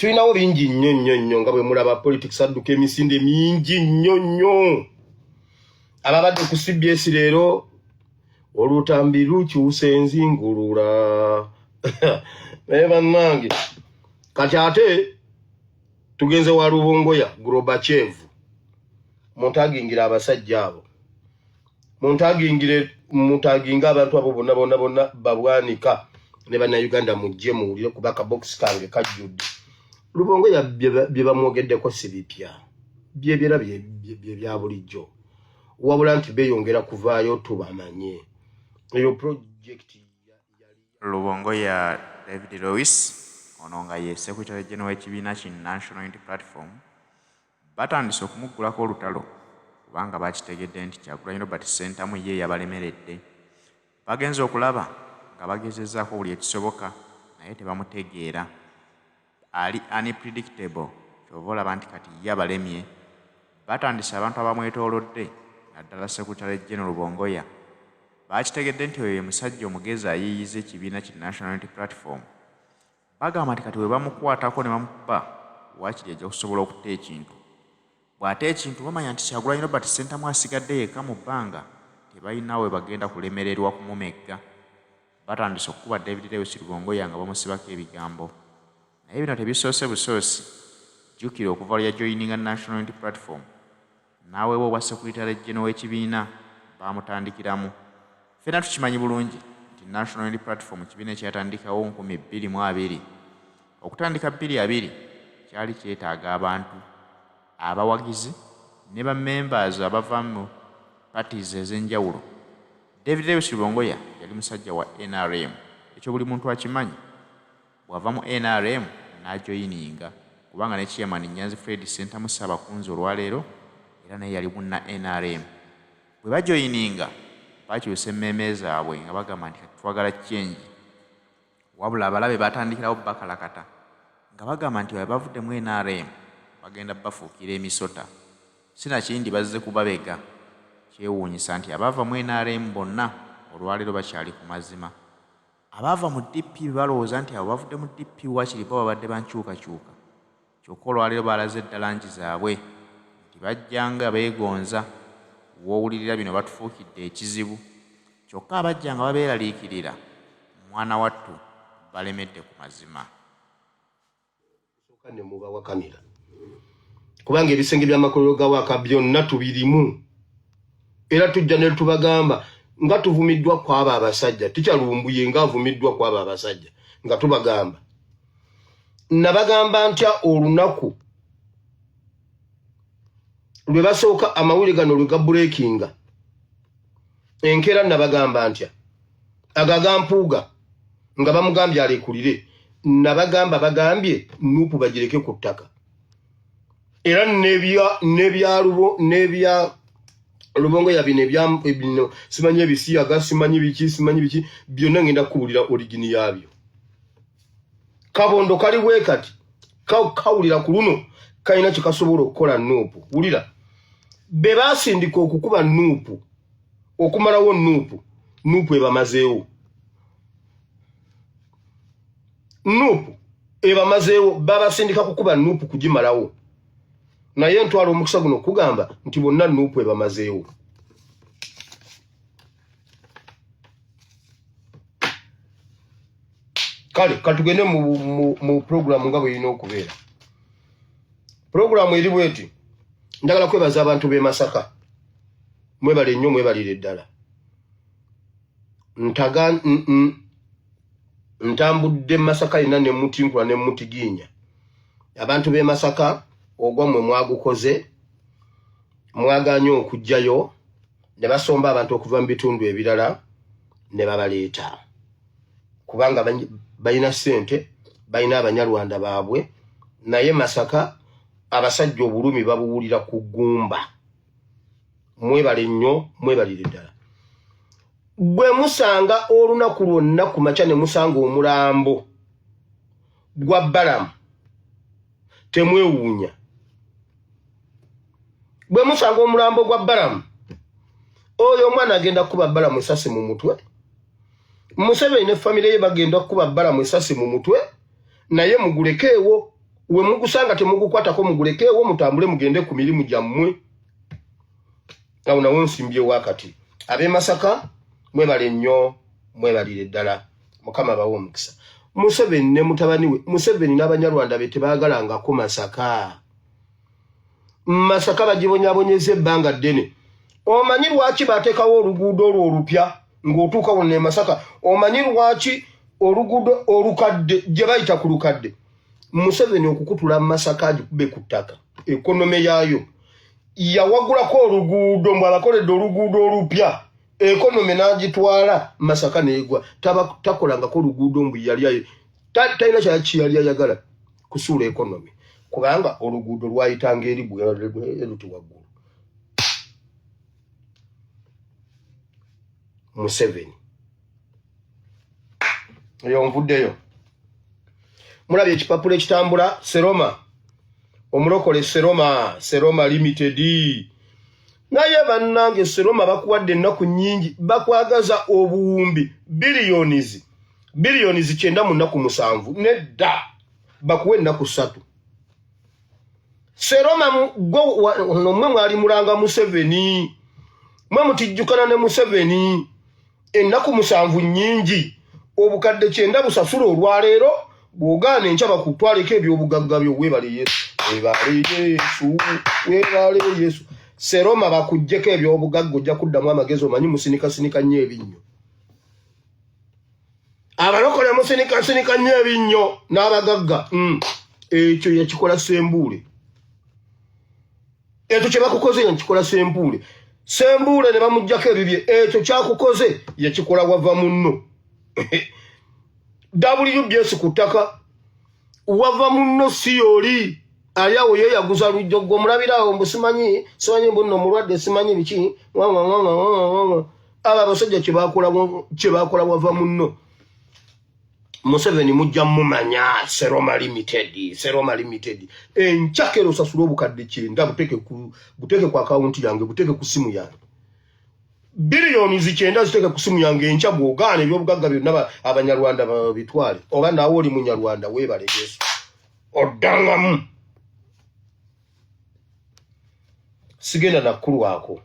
tulinawo bingi nnyo nga bwe mulaba politics adduka emisinde mingi nnyo ababadde ku CBS leero olutambi lukyuse enzingulula bannange kati ate tugenze wa Lubongoya Gorbachev montagingira abasajja abo montaginga abantu abo bonna babwanika ne bana Uganda mujje muwulire kubaka box kange kajjudde Lubongoya bye bamwogeddeko si bipya bya bulijjo wabula nti beyongera kuvaayo tubamanye eyo project Lubongoya David Lewis ono nga ye Secretary General w'ekibiina ki National Unity Platform batandise okumuggulako olutalo kubanga bakitegedde nti Kyagulanyi Robert Ssentamu ye yabalemeredde bagenze okulaba nga bagezezzaako buli ekisoboka naye tebamutegeera ali unpredictable kyova olaba nti kati ye abalemye batandise abantu abamwetoolodde naddala Secretary General Lubongoya bakitegedde nti oyo ye musajja omugezi ayiiyiza ekibiina ki National Unity Platform bagamba nti kati we bamukwatako ne bamukuba waakiri ajja kusobola okutta ekintu bw'ate ekintu bamanya nti Kyagulanyi Robert Ssentamu asigadde yekka mu bbanga tebalinawe bagenda kulemererwa kumumegga batandise okukuba David Lewis Lubongoya nga bamusibako ebigambo naye bino tebisoose busoosi jjukira okuva lya joininga National Unity Platform naaweewo obwa Secretary General w'ekibiina baamutandikiramu ffenna tukimanyi bulungi nti National Unity Platform kibiina kyatandikawo 2020 okutandika 2020 kyali kyetaaga abantu abawagizi ne bammembers abava mu parties ez'enjawulo David Lewis Lubongoya yali musajja wa NRM ekyo buli muntu akimanyi bw'ava mu NRM n'ajoyininga kubanga ne chairman Nyanzi Fred Ssentamu Ssaabakunzi olwaleero era naye yali munna NRM bwe bajoyininga bakyusa emmeeme zaabwe nga bagamba nti twagala change wabula abalabe batandikirawo bakalakata nga bagamba nti bavudde mu NRM bagenda bafuukira emisota sinakindi bazze kubabega kyewuunyisa nti abava mu NRM bonna olwaleero bakyali ku mazima abava mu DP balowooza nti abo bavudde mu DP wakiri bo babadde bankyukakyuka kyokka olwaleero balaze ddala nki zaabwe nti bajjanga beegonza w'owulirira bino batufuukidde ekizibu kyokka abajja nga babeeraliikirira mwana wattu balemedde ku mazima ne mubawakanira kubanga ebisenge by'amakolero ga Waaka byonna tubirimu era tujja ne tubagamba nga tuvumiddwa kwaba abasajja tikyalumbuye nga avumiddwa kwaba abasajja nga tubagamba nabagamba ntya olunaku lwe basooka amawulire gano lwe gabuleekinga enkeera nabagamba ntya agagampuuga nga bamugambye alekulire nabagamba bagambye Nuupu bagireke ku ttaka era n'ebya Lubongoya bino simanyi ebisiyaga simanyi biki byonna ngenda kuwulira origini yaabyo kabondo kali bwe kati kawulira ku luno kalina kye kasobola okukola Nuupu wulira be baasindika okukuba Nuupu okumalawo Nuupu ebamazeewo Nuupu ebamazeewo babasindika kukuba Nuupu kugimalawo naye ntwala omukisa guno okugamba nti bonna Nuupu ebamazeewo kale katugende mu programu nga bwe yina okubeera programu eri bweti ndagala kwebaza abantu b'Emasaka mwebale nnyo mwebalire ddala ntambudde Masaka ina ne Mutinkula ne Mutiginya abantu b'Emasaka ogwa mwe mwagukoze mwaganya okujjayo ne basomba abantu okuva mu bitundu ebirala ne babaleeta kubanga balina ssente balina Abanyarwanda baabwe naye Masaka abasajja obulumi babuwulira ku ggumba mwebale nnyo mwebalire ddala bwe musanga olunaku lwonna ku makya ne musanga omulambo gwa Balaamu temwewuunya bwe musanga omulambo gwa Balaamu oyo omwana agenda kuba Balaamu esasi mu mutwe Museveni ne famire ye bagenda kuba Balaamu esasi mu mutwe naye mugulekeewo we mugusanga temugukwatako mugulekeewo mutambule mugende ku mirimu gyammwe. Awo nawo nsimbye wakati. Ab'Emasaka mwebale nnyo, mwebalire ddala. Mukama bawo omukisa. Museveni ne mutabani we, Museveni n'Abanyarwanda be tebaagalangako Masaka. Masaka bagibonyabonyeza ebbanga ddene. Omanyi lwaki bateekawo oluguudo olwo olupya ng'otuuka wonna e Masaka? Omanyi lwaki oluguudo olukadde gye bayita ku lukadde? Museveni okukutula Masaka agikube ku ttaka, ekonome yaayo yawagulako oluguudo mbu abakoledde oluguudo olupya, ekonome n'agitwala Masaka neegwa. Takolangako oluguudo mbu yali talina kyali ayagala kusuula ekonome, kubanga oluguudo lwayitanga eri bweruti waggulu. Museveni eyo nvuddeyo. Mulabye ekipapula ekitambula Seroma, omulokole Seroma Limited. Naye bannange Seroma bakuwadde ennaku nnyingi, bakwagaza obuwumbi biliyonizi 9 mu nnaku 7. Nedda bakuwa ennaku 3. Seroma nomwe mwali mulanga Museveni, mwe mutijjukana ne Museveni. Ennaku 7 nnyingi, obukadde 9 busasula olwaleero, bw'ogaana enkya bakutwaleko ebyobugagga byo. Weebale Yesu, weebale Yesu. Seroma bakuggyeko ebyobugagga ojja kuddamu amagezi, omanyi musinikasinika nnyo ebinnyo. Abalokole musinikasinika nnyo ebinnyo n'abagagga. Ekyo yakikola Ssembuule. Ekyo kye bakukoze yakikola Ssembuule. Ssembuule ne bamuggyako ebibye. Ekyo kyakukoze yakikola wava munno. WBS ku ttaka wava munno si oli ali awo yeeyaguza lujjoggo. Mulabirawo mbu simanyi mbu nno mulwadde simanyi biki. Abo abasajja kye baakola wava munno. Museveni mujja mumanya Seroma Limited. Enkyakero osasula obukadde 9 buteeke ku akawunti yange, buteeke ku simu yange. Biliyoni 9 ziteeke ku simu yange enkya bw'ogaana ebyobugagga byonna Abanyarwanda bitwale. Oba naawe oli Munyarwanda weebale Yesu. Oddangamu. Sigenda nakkulwako.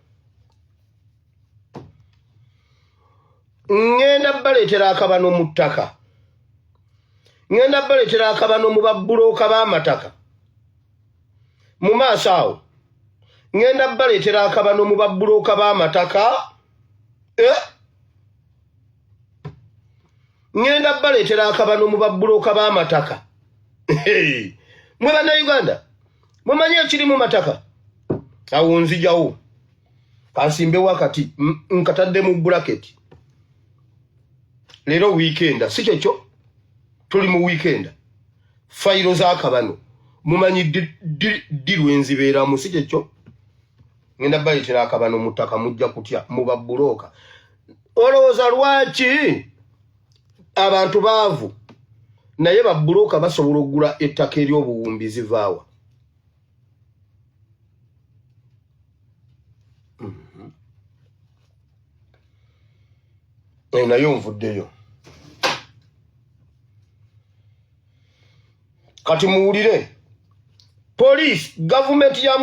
Ngenda baleetera akabano mu ttaka. Ngenda baleetera akabano mu babbulooka b'amataka. Mu maaso awo ngenda baleetera akabano mu babbulooka b'amataka. Ngenda baleetera akabano mu babbulooka b'amataka. Mwe Bannayuganda mumanyi ekiri mu mataka? Awo nzijawo kansimbe wakati nkatadde mu bracket. Leero weekenda si kyekyo, tuli mu weekenda. Fayiro z'akabano mumanyi ddi lwenzibeeramu si kyekyo. Ngenda baleetera akabano mu ttaka mujja kutya mu babbulooka. Olowooza lwaki abantu baavu naye babbulooka basobola okugula ettaka ery'obuwumbi zivaawa? Naye nvuddeyo. Kati muwulire. Police, gavumenti ya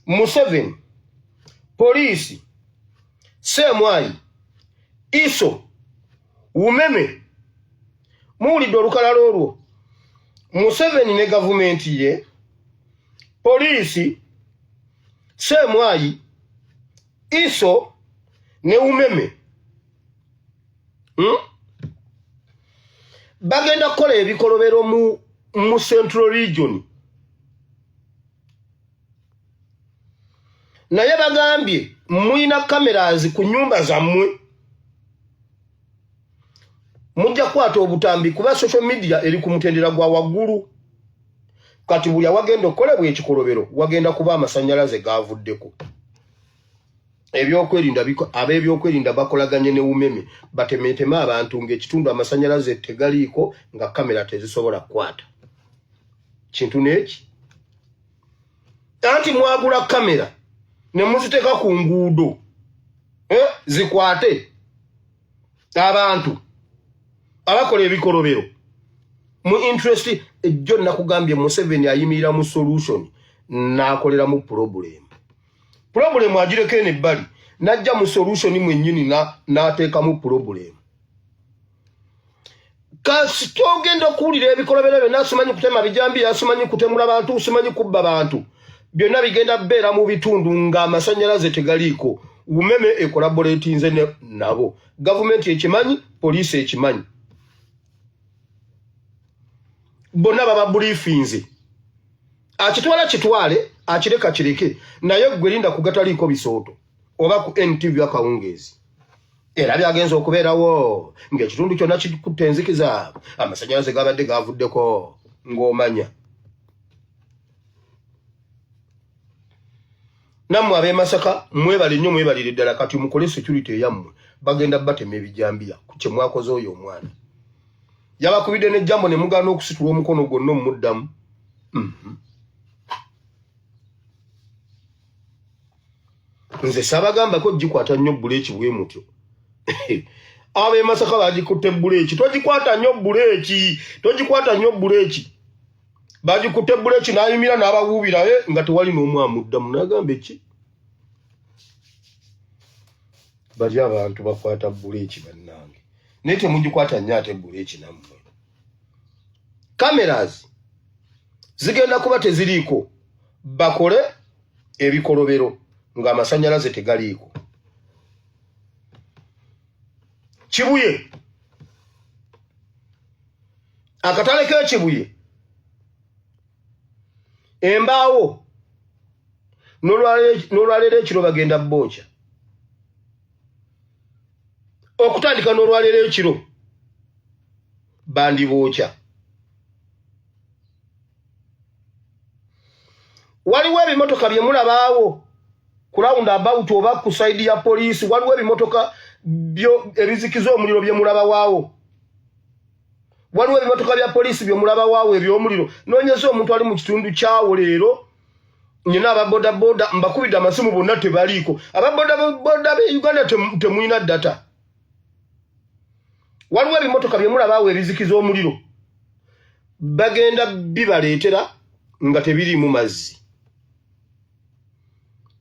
Museveni, poliisi, Ssemwai, Iso, Umeme, muwulidde olukalala olwo. Museveni ne gavumenti ye, poliisi, Ssemwai, Iso ne Umeme bagenda kukola ebikolobero mu Central Region. Naye bagambye muyina cameras ku nnyumba zammwe, mujja kukwata obutambi kuba social media eri ku mutendera gwa waggulu. Kati buli awagenda okukolebwa ekikolobero wagenda kuba amasannyalaze gaavuddeko. Ab'ebyokwerinda bakolaganye ne Umeme batemetema abantu ng'ekitundu amasannyalaze tegaliiko nga kamera tezisobola kukwata kintu n'eki. Anti mwagula kamera ne muziteeka ku nguudo zikwate abantu abakola ebikolobero. mu interest ejjo nakugambye Museveni ayimirira mu solution nakolera mu problem agireke ne bali najja mu solution mwennyini nateeka mu problem kasi togenda okuwulira ebikolobero byonna simanyi kutema bijambiya simanyi kutemula bantu simanyi kubba bantu byonna bigenda beera mu bitundu ng'amasanyalaze tegaliiko umeme ekolaboratinze nabo gavumenti ekimanyi poliisi ekimanyi bonna baba briefinze akitwala kitwale akireka kireke naye gwe linda kugataliiko bisooto oba ku NTV akawungeezi era byagenza okubeerawo ng'ekitundu kyonna kikutte enzikiza amasanyalaze gabadde gavuddeko ng'omanya nammwe ab'Emasaka mwebale nnyo mwebalire ddala kati mukole security eyammwe bagenda batema ebijambiya ku kye mwakoze oyo omwana yabakubidde n'ejjambo ne mugaana okusitula omukono gwonna omuddamu nze sabagambako gikwata nnyo buleeki bwe mutyo ab'Emasaka bagikutte buleeki togikwata nnyo buleeki bagikutte buleeki n'ayimira n'abawuubira nga tewali n'omu amuddamu n'agamba eki bali abantu bakwata buleeki bannange naye temugikwata nnyo ate buleeki nammwe cameras zigenda kuba teziriiko bakole ebikolobero ng'amasanyalaze tegaliiko Kibuye akatale k'Ekibuye embaawo n'olwaleero ekiro bagenda bookya okutandika n'olwaleero ekiro bandibookya waliwo ebimotoka bye mulabaawo ku roundabout oba ku saidi ya poliisi waliwo ebimotoka ebizikiza omuliro bye mulabawaawo waliwo ebimotoka bya poliisi bye mulabawaawo eby'omuliro noonyeza omuntu ali mu kitundu kyawo leero nyina ababodaboda mbakubidde amasimu bonna tebaliiko ababodaboda be Uganda temulina data waliwo ebimotoka bye mulabaawo ebizikiza omuliro bagenda bibaleetera nga tebiriimu mazzi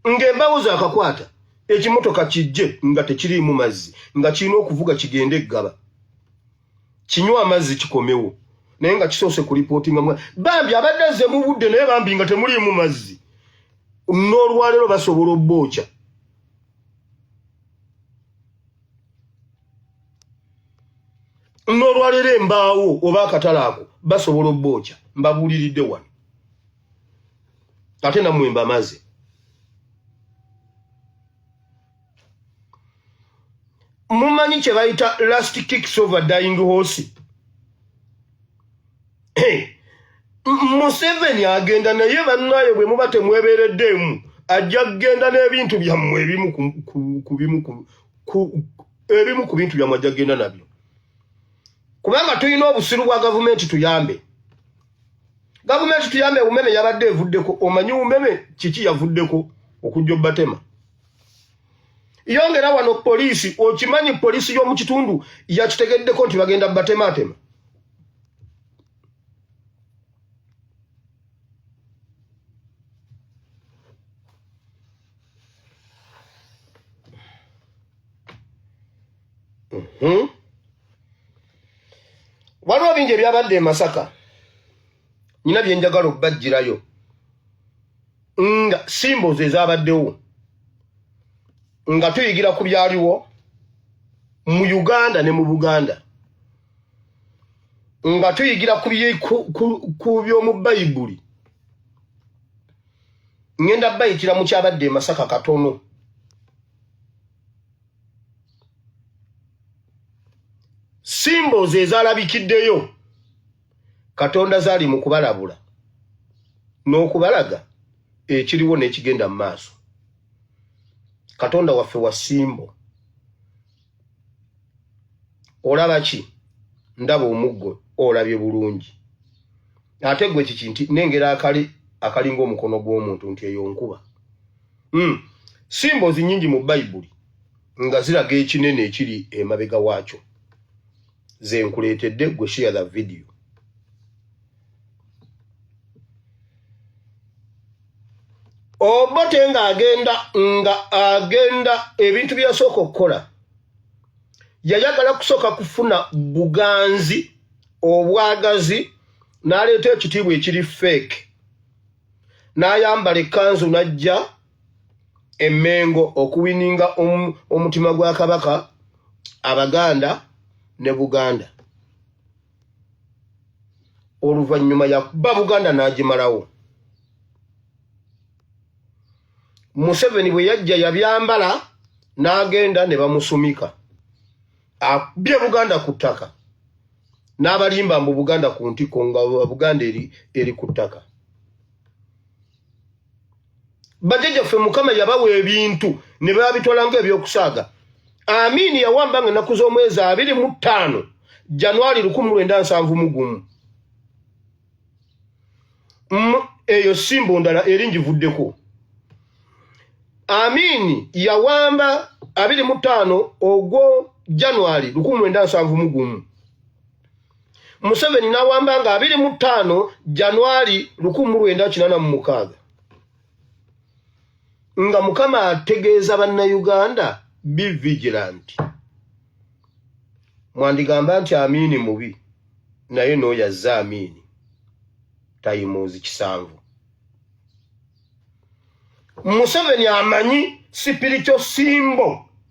ng'embaawo zaakakwata ekimotoka kijje nga tekiriimu mazzi nga kirina okuvuga kigende eggaba kinywa amazzi kikomewo naye nga kisoose ku ripootinga bambi abadde azze mu budde naye bambi nga temuliimu mazzi n'olwaleero basobola obbookya n'olwaleero embaawo oba akatale ako basobola obbookya mbabuuliridde wano ate nammwe mbamaze mumanyi kye bayita last kicks over dying horse Museveni agenda naye bannaye bwe muba temwebeereddeemu ajja kugenda n'ebintu byammwe ebimu ku bintu byammwe ajja kugenda nabyo kubanga tulina obusiru bwa gavumenti tuyambe umeme yabadde evuddeko omanyi umeme kiki yavuddeko okujja obbatema yongera wano poliisi okimanyi poliisi y'omu kitundu yakitegeddeko nti bagenda batemaatema waliwo bingi ebyabadde Emasaka nyina byenjagala obbajjirayo nga simbo ze zaabaddewo nga tuyigira ku byaliwo mu Uganda ne mu Buganda nga tuyigira ku by'omu Bayibuli ngenda bayitira mu kyabadde Emasaka katono simbo ze zaalabikiddeyo Katonda zaali mu kubalabula n'okubalaga ekiriwo n'ekigenda mu maaso Katonda waffe wa simbo olaba ki ndaba omuggo olabye bulungi ate gwe kiki nti nengera akalinga omukono gw'omuntu nti eyo nkuba simbo zinyingi mu Bayibuli nga ziraga ekinene ekiri emabega waakyo ze nkuleetedde gwe share the video Obote nga agenda ebintu byasooka okukola yayagala kusooka kufuna buganzi obwagazi n'aleeta ekitiibwa ekiri fake n'ayambala ekkanzu n'ajja Emmengo okuwininga omutima gwa Kabaka Abaganda ne Buganda. Oluvannyuma yakuba Buganda n'agimalawo. Museveni bwe yajja yabyambala n'agenda ne bamusumika. Abye Buganda ku ttaka. N'abalimba mbu Buganda ku ntiko nga Buganda eri ku ttaka. Bajjajjaffe Mukama yabawa ebintu ne babitwala ng'ebyokusaaga. Amini yawamba ng'ennaku z'omwezi 25 Januari 1971. Eyo simbo ndala eri ngivuddeko. Amini yawamba 25 ogwo Januari 1971. Museveni nawamba nga 25 Januari 1986. Nga Mukama ategeeza bannayuganda be vigilant. Mwandigamba nti Amini mubi naye no yazza Amini tayimuzi kisanvu. Museveni amanyi spiritual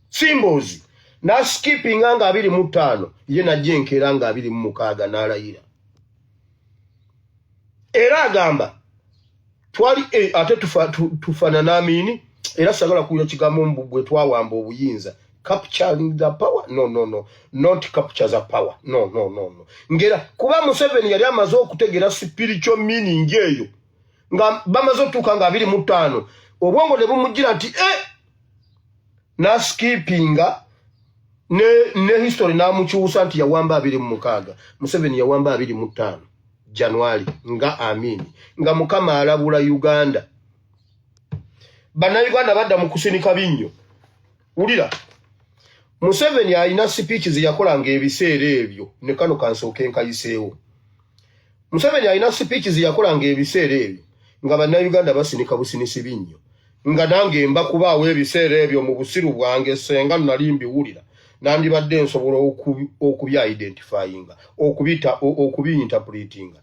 symbols na skipping nga 25 ye najje nkera nga 26 n'alayira. Era agamba twali ate tufana n'Amini era sagala kuyo kigambo mbugwe twawamba obuyinza. Capturing the power? No. Not capture the power. No. Ngera kuba Museveni yali amaze okutegera spiritual meaning eyo. Nga bamaze otuka nga 25 obwongo ne bumujira nti na skippinga ne history na mukyusa nti yawamba 26. Museveni yawamba 25 Januari nga Amini nga Mukama alabula Uganda. Bannayuganda badda mu kusinika Nnyo. Ulira Museveni alina speeches yakolanga ebiseera ebyo ne kano kansooke nkayiseewo. Museveni alina speeches yakolanga ebiseera ebyo nga bannayuganda basinika businisi Nnyo. Nga nange mba kubaawo ebiseera ebyo mu busiru bwange senga nali mbiwulira nandibadde nsobola okubya identifyinga okubi interpretinga.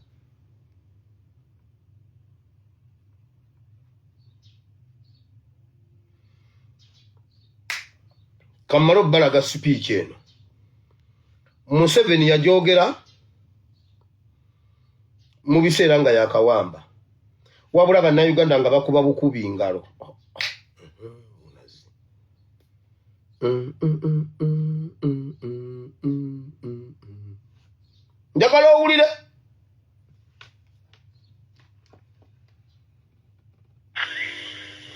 Kamaro balaga speech eno Museveni yajogera mu biseera nga yakawamba wabula bannayuganda nga bakuba bukubi ngalo. Njagala owulire.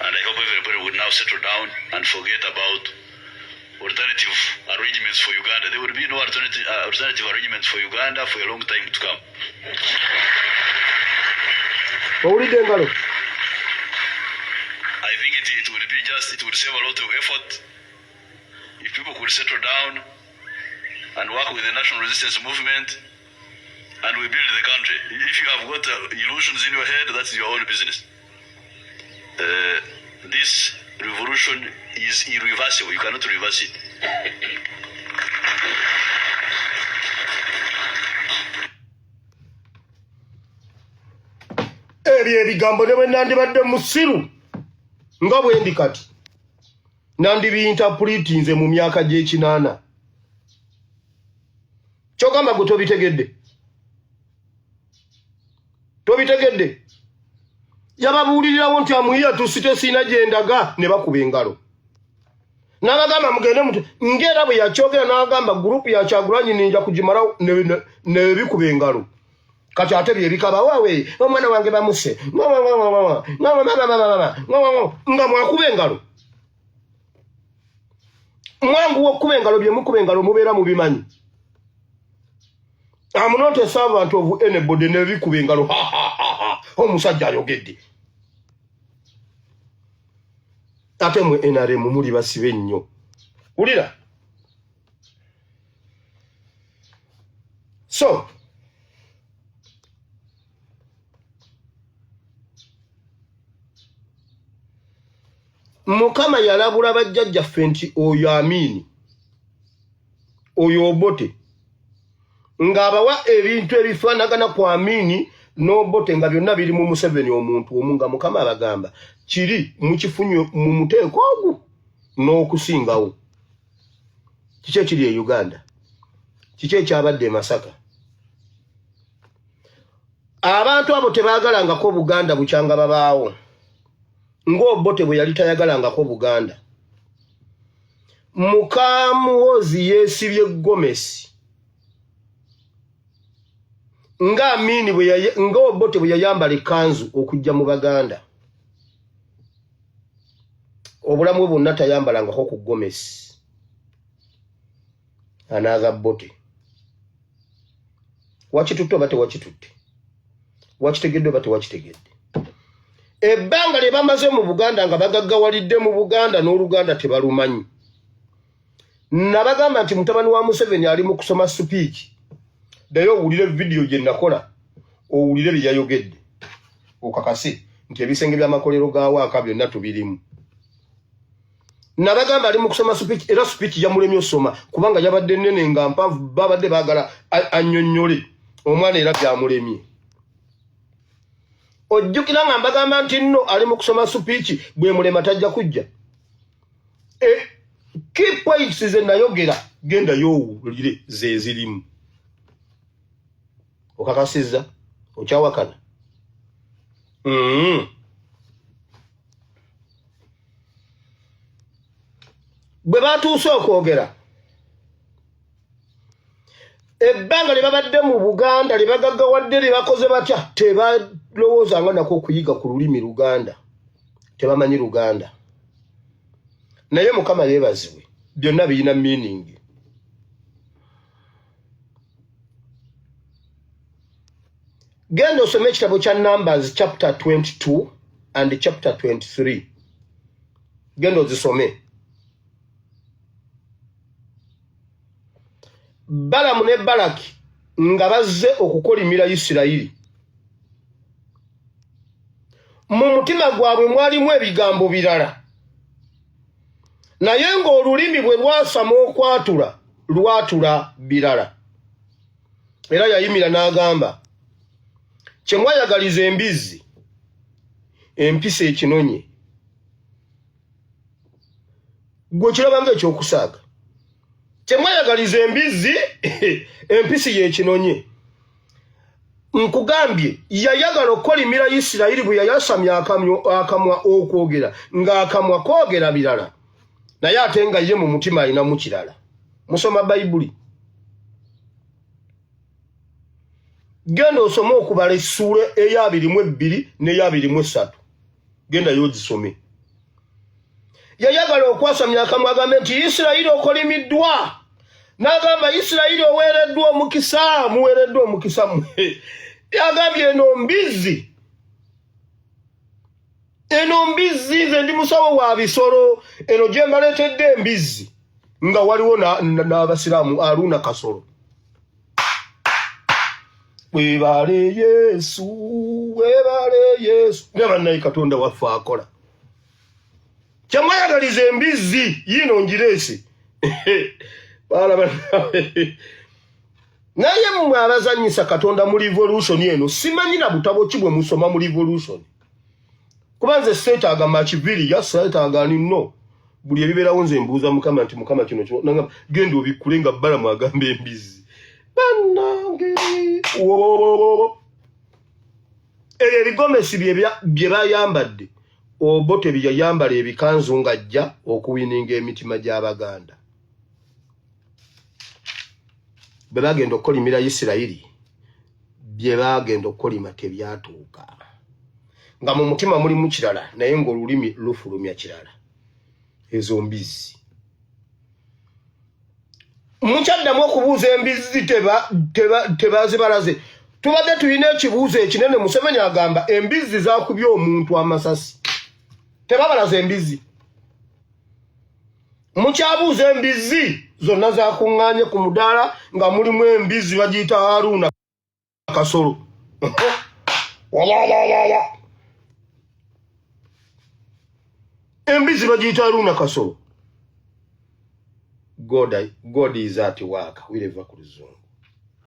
And I hope everybody would now settle down and forget about alternative arrangements for Uganda. There will be no alternative arrangements for Uganda for a long time to come. I think it would save a lot of effort if people could settle down and work with the national resistance movement and we build the country. If you have got illusions in your head, that's your own business. This revolution is irreversible. You cannot reverse it. Ebigambo ne nandibadde musiru nga bwendi kati nandibiyinterpreti nze mu myaka gy'ekinaana. Kyogamba gwe tobitegedde. Yababuulirirawo nti amuyiya tusite siina gyendaga ne bakuba engalo. N'abagamba mugende muti ngera bwe yakyogera n'agamba gurupu ya Kyagulanyi ninja kugimalawo ne bikuba engalo. Kati ate bye bikaba wawe omwana wange bamuse nga mwakuba engalo. Mwangu w'okuba engalo bye mukuba engalo mubeera mu bimanyi. I'm not a servant of anybody ne bikuba engalo. Omusajja ayogedde. Ate mwe NRM muli basibe nnyo. Ulira. So Mukama yalabula bajjajjaffe nti oyo Amini oyo Obote ng'abawa ebintu ebifaanagana ku Amini n'Obote nga byonna biri mu Museveni omuntu omu nga Mukama abagamba kiri mukifunye mu muteeko ogwo n'okusingawo. Kiki ekiri e Uganda? Kiki ekyabadde e Masaka? Abantu abo tebaagalangako Buganda bukyanga babaawo ng'Obote bwe yali tayagalangako Buganda. Muhoozi yeesibye gomesi nga Amini nga Obote bwe yayambala ekkanzu okujja mu Baganda. Obulamu bwonna tayambalangako ku gomesi. Anaaga Bote. Wakitutte oba tewakitutte? Wakitegedde oba tewakitegedde? Ebbanga lye bamaze mu Buganda nga bagaggawalidde mu Buganda n'Oluganda tebalumanyi. Nabagamba nti mutabani wa Museveni ali mu kusoma speech. Dayo owulire video gye nakola owulire bye yayogedde okakase nti ebisenge by'amakolero g'awaaka byonna tubirimu. Nabagamba ali mu kusoma speech era speech yamulemye osoma kubanga yabadde nnene nga mpanvu babadde baagala annyonnyole omwana era byamulemye. Ojjukira nga mbagamba nti nno ali mu kusoma speech bwe mulema tajja kujja. Key points ze nayogera genda y'owulire ze zirimu. Okakasizza okyawakana. Bwe batuuse okwogera ebbanga lye babadde mu Buganda lye bagaggawadde lye bakoze batya tebalowoozanga nako okuyiga ku lulimi Luganda, tebamanyi Luganda. Naye Mukama yeebazibwe byonna birina meaning. Genda osome ekitabo kya Numbers chapter 22 and chapter 23. Genda ozisome. Balaamu ne Balaki nga bazze okukolimira Isirayiri. Mu mutima gwabwe mwalimu ebigambo birala. Naye ng'olulimi bwe lwasama okwatula lwatula birala. Era yayimira n'agamba kye mwayagaliza embizzi empisa ekinonye. Gwe kiraba ng'ekyokusaaga. Kye mwayagaliza embizzi empisi y'ekinonye. Nkugambye yayagala okukolimira Isirayiri bwe yayasamya akamwa okwogera ng'akamwa koogera birala. Naye ate nga ye mu mutima alinamu kirala. Musoma Bayibuli. Genda osome okubala essuula eya22 n'eya23. Genda y'ozisome. Yayagala okwasamya akamwa agambe nti Isirayiri okolimiddwa. N'agamba Isirayiri oweereddwa omukisa, muweereddwa omukisa mwe. Yagambye eno mbizzi. Eno mbizzi nze ndi musawo wa bisolo. Eno gye mbaleetedde embizzi. Nga waliwo n'Abasiraamu Aruna Kasolo. Weebale Yesu, weebale Yesu. Ne bannaye Katonda waffe akola. Kye mwayagaliza embizzi yino ngireese. Naye mmwe abazanyisa Katonda mu revolution eno simanyi na butabo ki bwe musoma mu revolution. Kuba nze seetaaga makiviri seetaaga nno buli ebibeerawo nze mbuuza Mukama nti Mukama kino nanga genda obikkule nga Balaamu agamba embizzi. Bannange ebigomesi bye bayambadde Obote bye yayambala ebikanzu ng'ajja okuwininga emitima gy'Abaganda. Bwe bagenda okukolimira Isirayiri bye bagenda okukolima tebyatuuka. Nga mu mutima mulimu kirala naye ng'olulimi lufulumya kirala. Ezo mbizzi. Mukyaddamu okubuuza embizzi tebazibalaze. Tubadde tulina ekibuuzo ekinene Museveni agamba embizzi zaakubye omuntu amasasi. Tebabalaze embizzi. Mukyabuuza embizzi zonna zakuŋŋaanye ku mudaala nga mulimu embizzi bagiyita Aruna Kasolo. Embizi bagiyita Aruna Kasolo. God is at work. Wireva ku Luzungu.